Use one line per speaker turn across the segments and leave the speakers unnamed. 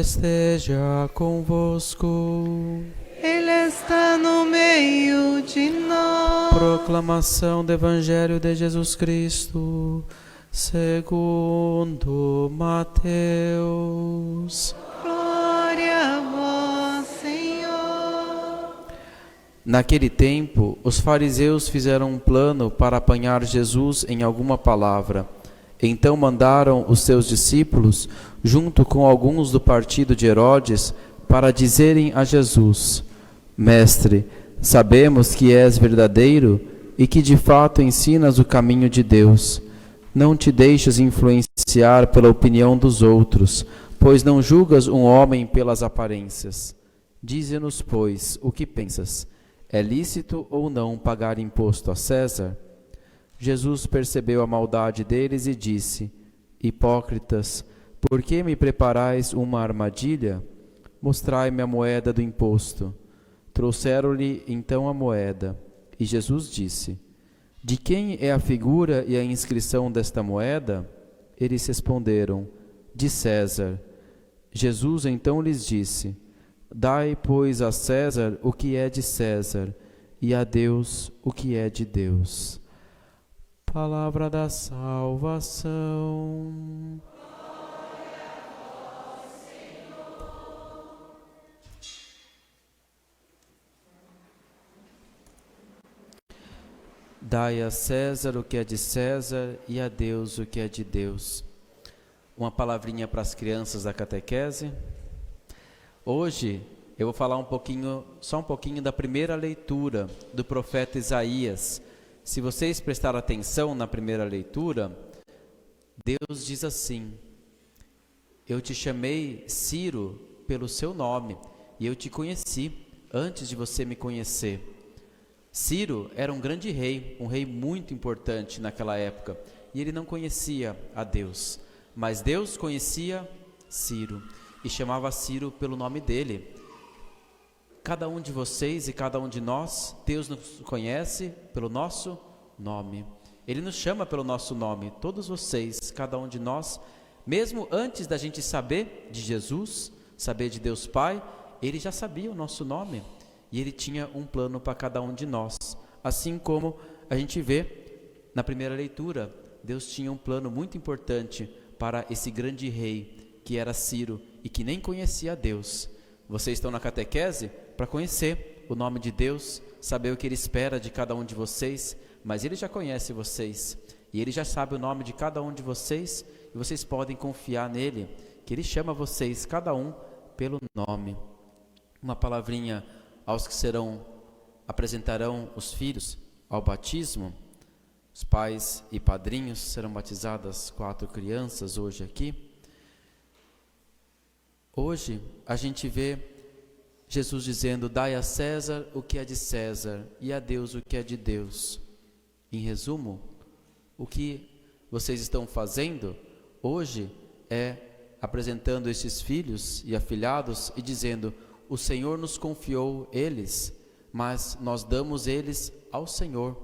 esteja convosco.
Ele está no meio de nós.
Proclamação do Evangelho de Jesus Cristo, segundo Mateus.
Glória a vós, Senhor.
Naquele tempo, os fariseus fizeram um plano para apanhar Jesus em alguma palavra. Então mandaram os seus discípulos, junto com alguns do partido de Herodes, para dizerem a Jesus: Mestre, sabemos que és verdadeiro e que de fato ensinas o caminho de Deus. Não te deixes influenciar pela opinião dos outros, pois não julgas um homem pelas aparências. Dize-nos, pois, o que pensas? É lícito ou não pagar imposto a César? Jesus percebeu a maldade deles e disse: Hipócritas, por que me preparais uma armadilha? Mostrai-me a moeda do imposto. Trouxeram-lhe então a moeda. E Jesus disse: De quem é a figura e a inscrição desta moeda? Eles responderam: De César. Jesus então lhes disse: Dai, pois, a César o que é de César, e a Deus o que é de Deus. Palavra da salvação. Dai a César o que é de César e a Deus o que é de Deus. Uma palavrinha para as crianças da catequese. Hoje eu vou falar só um pouquinho da primeira leitura do profeta Isaías. Se vocês prestarem atenção na primeira leitura, Deus diz assim: Eu te chamei, Ciro, pelo seu nome, e eu te conheci antes de você me conhecer. Ciro era um grande rei, um rei muito importante naquela época, e ele não conhecia a Deus, mas Deus conhecia Ciro e chamava Ciro pelo nome dele. Cada um de vocês e cada um de nós, Deus nos conhece pelo nosso nome. Ele nos chama pelo nosso nome, todos vocês, cada um de nós, mesmo antes da gente saber de Jesus, saber de Deus Pai, Ele já sabia o nosso nome. E Ele tinha um plano para cada um de nós. Assim como a gente vê na primeira leitura, Deus tinha um plano muito importante para esse grande rei, que era Ciro, e que nem conhecia a Deus. Vocês estão na catequese para conhecer o nome de Deus, saber o que Ele espera de cada um de vocês, mas Ele já conhece vocês, e Ele já sabe o nome de cada um de vocês, e vocês podem confiar nele, que Ele chama vocês, cada um, pelo nome. Uma palavrinha aos que apresentarão os filhos ao batismo. Os pais e padrinhos serão batizadas 4 crianças hoje aqui. Hoje a gente vê Jesus dizendo: Dai a César o que é de César e a Deus o que é de Deus. Em resumo, o que vocês estão fazendo hoje é apresentando esses filhos e afilhados e dizendo: O Senhor nos confiou eles, mas nós damos eles ao Senhor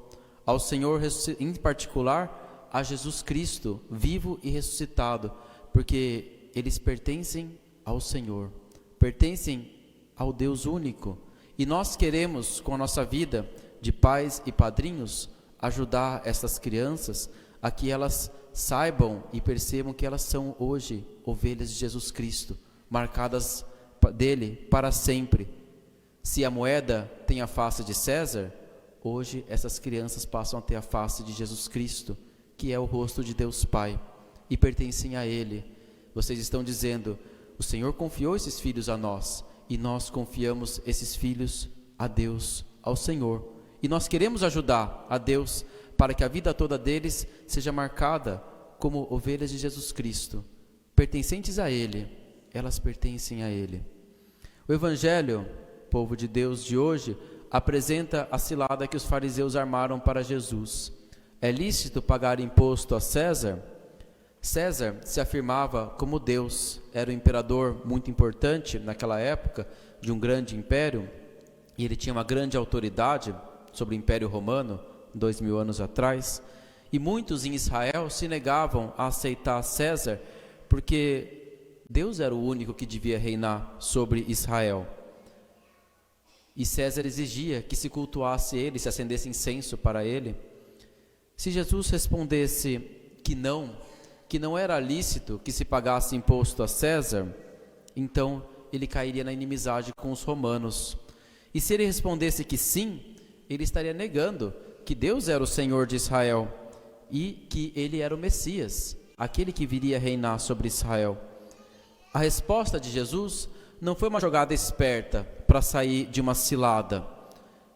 em particular a Jesus Cristo, vivo e ressuscitado, porque eles pertencem ao Senhor, pertencem ao Deus único, e nós queremos, com a nossa vida de pais e padrinhos, ajudar essas crianças a que elas saibam e percebam que elas são hoje ovelhas de Jesus Cristo, marcadas dele para sempre. Se a moeda tem a face de César, hoje essas crianças passam a ter a face de Jesus Cristo, que é o rosto de Deus Pai, e pertencem a Ele. Vocês estão dizendo: o Senhor confiou esses filhos a nós, e nós confiamos esses filhos a Deus, ao Senhor, e nós queremos ajudar a Deus para que a vida toda deles seja marcada como ovelhas de Jesus Cristo, pertencentes a Ele. Elas pertencem a Ele. O Evangelho, povo de Deus de hoje, apresenta a cilada que os fariseus armaram para Jesus. É lícito pagar imposto a César? César se afirmava como Deus, era um imperador muito importante naquela época, de um grande império, e ele tinha uma grande autoridade sobre o Império Romano, 2000 anos atrás, e muitos em Israel se negavam a aceitar César, porque Deus era o único que devia reinar sobre Israel. E César exigia que se cultuasse ele, se acendesse incenso para ele. Se Jesus respondesse que não era lícito que se pagasse imposto a César, então ele cairia na inimizade com os romanos. E se ele respondesse que sim, ele estaria negando que Deus era o Senhor de Israel e que ele era o Messias, aquele que viria reinar sobre Israel. A resposta de Jesus não foi uma jogada esperta para sair de uma cilada.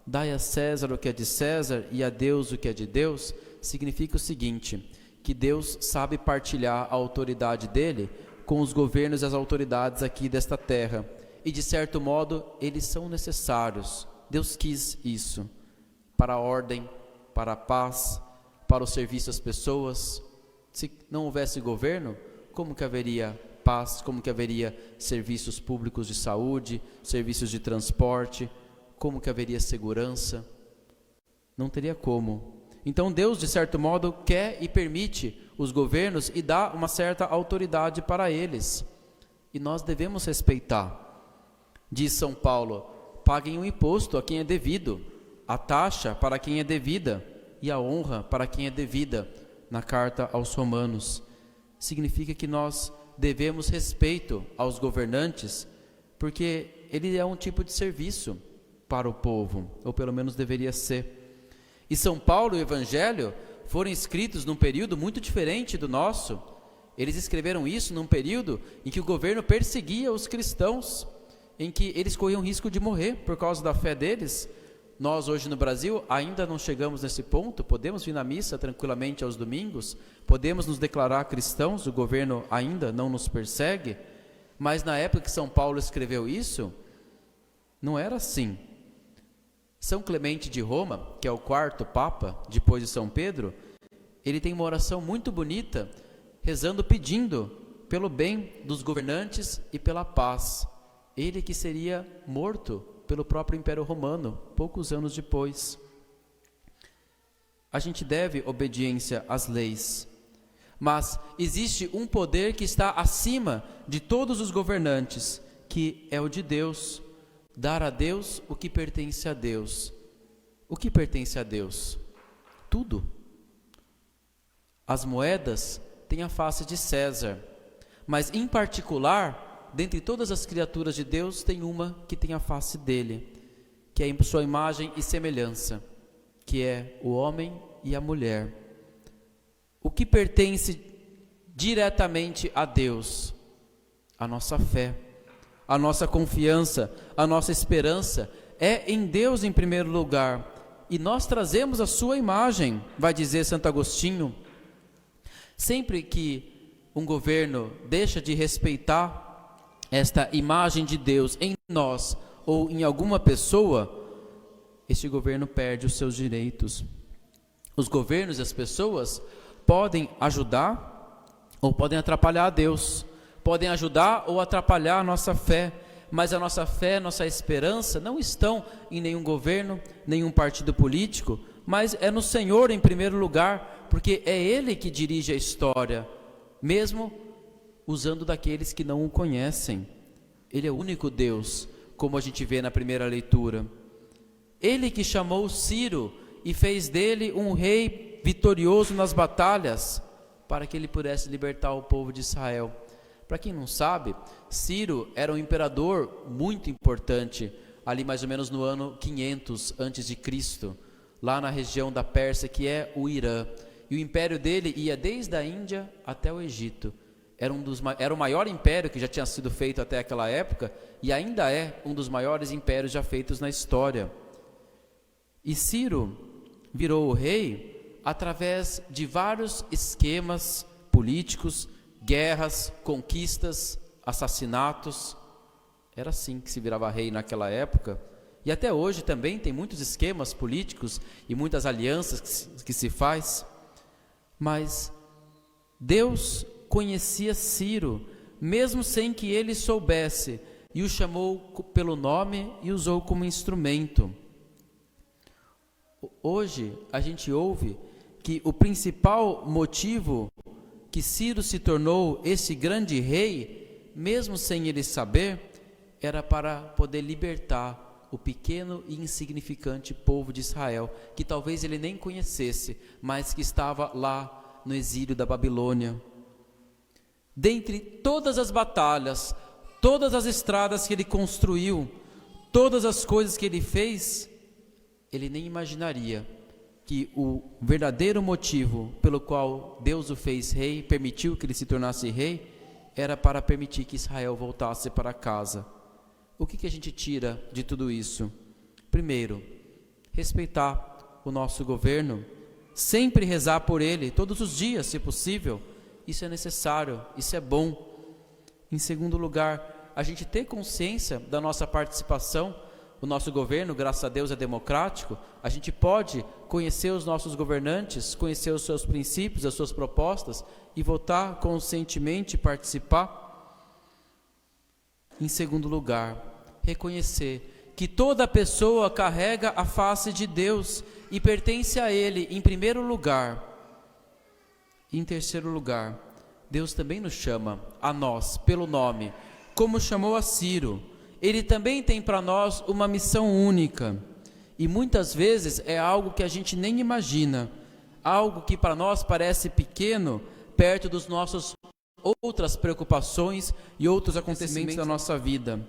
Dai a César o que é de César e a Deus o que é de Deus, significa o seguinte, que Deus sabe partilhar a autoridade dele com os governos e as autoridades aqui desta terra. E de certo modo, eles são necessários. Deus quis isso para a ordem, para a paz, para o serviço às pessoas. Se não houvesse governo, como que haveria paz, como que haveria serviços públicos de saúde, serviços de transporte, como que haveria segurança? Não teria como. Então Deus, de certo modo, quer e permite os governos e dá uma certa autoridade para eles. E nós devemos respeitar. Diz São Paulo, paguem o imposto a quem é devido, a taxa para quem é devida e a honra para quem é devida, na carta aos Romanos. Significa que nós devemos respeito aos governantes, porque ele é um tipo de serviço para o povo, ou pelo menos deveria ser. E São Paulo e o Evangelho foram escritos num período muito diferente do nosso. Eles escreveram isso num período em que o governo perseguia os cristãos, em que eles corriam risco de morrer por causa da fé deles. Nós hoje no Brasil ainda não chegamos nesse ponto, podemos vir na missa tranquilamente aos domingos, podemos nos declarar cristãos, o governo ainda não nos persegue, mas na época que São Paulo escreveu isso, não era assim. São Clemente de Roma, que é o quarto Papa, depois de São Pedro, ele tem uma oração muito bonita, rezando, pedindo pelo bem dos governantes e pela paz. Ele que seria morto pelo próprio Império Romano, poucos anos depois. A gente deve obediência às leis, mas existe um poder que está acima de todos os governantes, que é o de Deus. Dar a Deus o que pertence a Deus. O que pertence a Deus? Tudo. As moedas têm a face de César, mas em particular, dentre todas as criaturas de Deus, tem uma que tem a face dele, que é em sua imagem e semelhança, que é o homem e a mulher. O que pertence diretamente a Deus? A nossa fé, a nossa confiança, a nossa esperança é em Deus em primeiro lugar, e nós trazemos a sua imagem, vai dizer Santo Agostinho. Sempre que um governo deixa de respeitar esta imagem de Deus em nós ou em alguma pessoa, este governo perde os seus direitos. Os governos e as pessoas podem ajudar ou podem atrapalhar a Deus, podem ajudar ou atrapalhar a nossa fé, mas a nossa fé, nossa esperança não estão em nenhum governo, nenhum partido político, mas é no Senhor em primeiro lugar, porque é Ele que dirige a história, mesmo usando daqueles que não o conhecem. Ele é o único Deus, como a gente vê na primeira leitura. Ele que chamou Ciro e fez dele um rei vitorioso nas batalhas, para que ele pudesse libertar o povo de Israel. Para quem não sabe, Ciro era um imperador muito importante, ali mais ou menos no ano 500 a.C., lá na região da Pérsia, que é o Irã. E o império dele ia desde a Índia até o Egito. Era o maior império que já tinha sido feito até aquela época, e ainda é um dos maiores impérios já feitos na história. E Ciro virou o rei através de vários esquemas políticos, guerras, conquistas, assassinatos. Era assim que se virava rei naquela época. E até hoje também tem muitos esquemas políticos e muitas alianças que se faz. Mas Deus conhecia Ciro, mesmo sem que ele soubesse, e o chamou pelo nome e usou como instrumento. Hoje a gente ouve que o principal motivo que Ciro se tornou esse grande rei mesmo sem ele saber, era para poder libertar o pequeno e insignificante povo de Israel, que talvez ele nem conhecesse, mas que estava lá no exílio da Babilônia. Dentre todas as batalhas, todas as estradas que ele construiu, todas as coisas que ele fez, ele nem imaginaria que o verdadeiro motivo pelo qual Deus o fez rei, permitiu que ele se tornasse rei, era para permitir que Israel voltasse para casa. O que a gente tira de tudo isso? Primeiro, respeitar o nosso governo, sempre rezar por ele, todos os dias, se possível. Isso é necessário, isso é bom. Em segundo lugar, a gente ter consciência da nossa participação. O nosso governo, graças a Deus, é democrático. A gente pode conhecer os nossos governantes, conhecer os seus princípios, as suas propostas e votar conscientemente, participar. Em segundo lugar, reconhecer que toda pessoa carrega a face de Deus e pertence a Ele em primeiro lugar. Em terceiro lugar, Deus também nos chama, a nós, pelo nome, como chamou a Ciro. Ele também tem para nós uma missão única, e muitas vezes é algo que a gente nem imagina, algo que para nós parece pequeno, perto dos nossos outras preocupações e outros acontecimentos da nossa vida.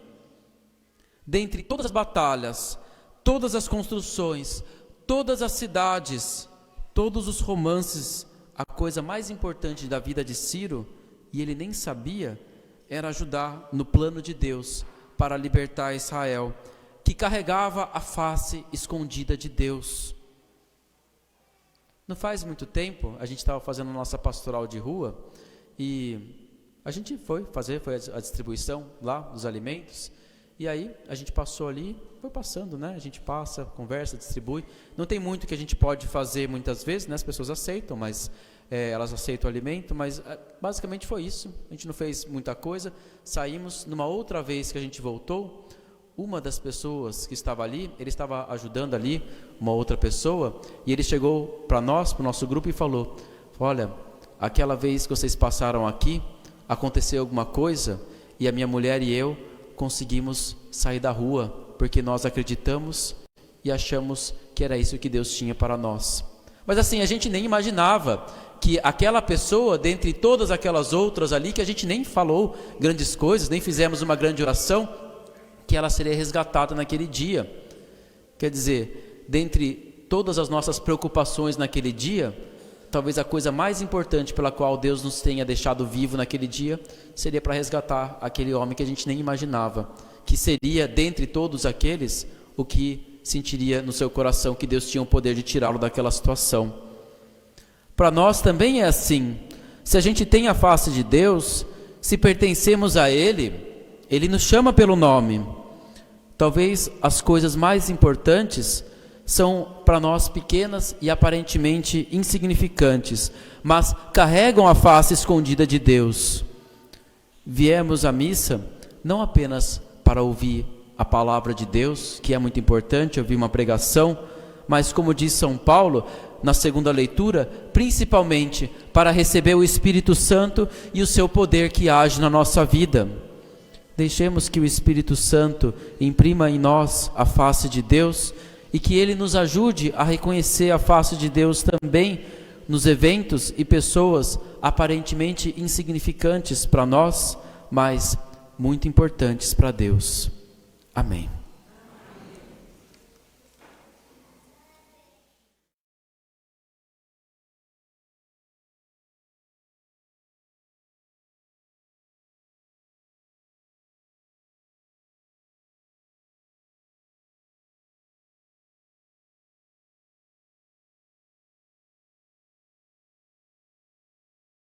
Dentre todas as batalhas, todas as construções, todas as cidades, todos os romances, a coisa mais importante da vida de Ciro, e ele nem sabia, era ajudar no plano de Deus para libertar Israel, que carregava a face escondida de Deus. Não faz muito tempo, a gente estava fazendo a nossa pastoral de rua, e a gente foi a distribuição lá dos alimentos, e aí a gente passou ali, foi passando, né? A gente passa, conversa, distribui. Não tem muito que a gente pode fazer muitas vezes, né? As pessoas aceitam, mas elas aceitam o alimento, mas basicamente foi isso. A gente não fez muita coisa, saímos. Numa outra vez que a gente voltou, uma das pessoas que estava ali, ele estava ajudando ali uma outra pessoa, e ele chegou para nós, para o nosso grupo, e falou: olha, aquela vez que vocês passaram aqui, aconteceu alguma coisa, e a minha mulher e eu conseguimos sair da rua, porque nós acreditamos e achamos que era isso que Deus tinha para nós. Mas assim, a gente nem imaginava que aquela pessoa, dentre todas aquelas outras ali, que a gente nem falou grandes coisas, nem fizemos uma grande oração, que ela seria resgatada naquele dia. Quer dizer, dentre todas as nossas preocupações naquele dia, talvez a coisa mais importante pela qual Deus nos tenha deixado vivo naquele dia, seria para resgatar aquele homem que a gente nem imaginava, que seria, dentre todos aqueles, o que sentiria no seu coração que Deus tinha o poder de tirá-lo daquela situação. Para nós também é assim. Se a gente tem a face de Deus, se pertencemos a Ele, Ele nos chama pelo nome. Talvez as coisas mais importantes são para nós pequenas e aparentemente insignificantes, mas carregam a face escondida de Deus. Viemos à missa não apenas para ouvir a palavra de Deus, que é muito importante, ouvir uma pregação, mas como diz São Paulo, na segunda leitura, principalmente para receber o Espírito Santo e o seu poder que age na nossa vida. Deixemos que o Espírito Santo imprima em nós a face de Deus e que Ele nos ajude a reconhecer a face de Deus também nos eventos e pessoas aparentemente insignificantes para nós, mas muito importantes para Deus. Amém.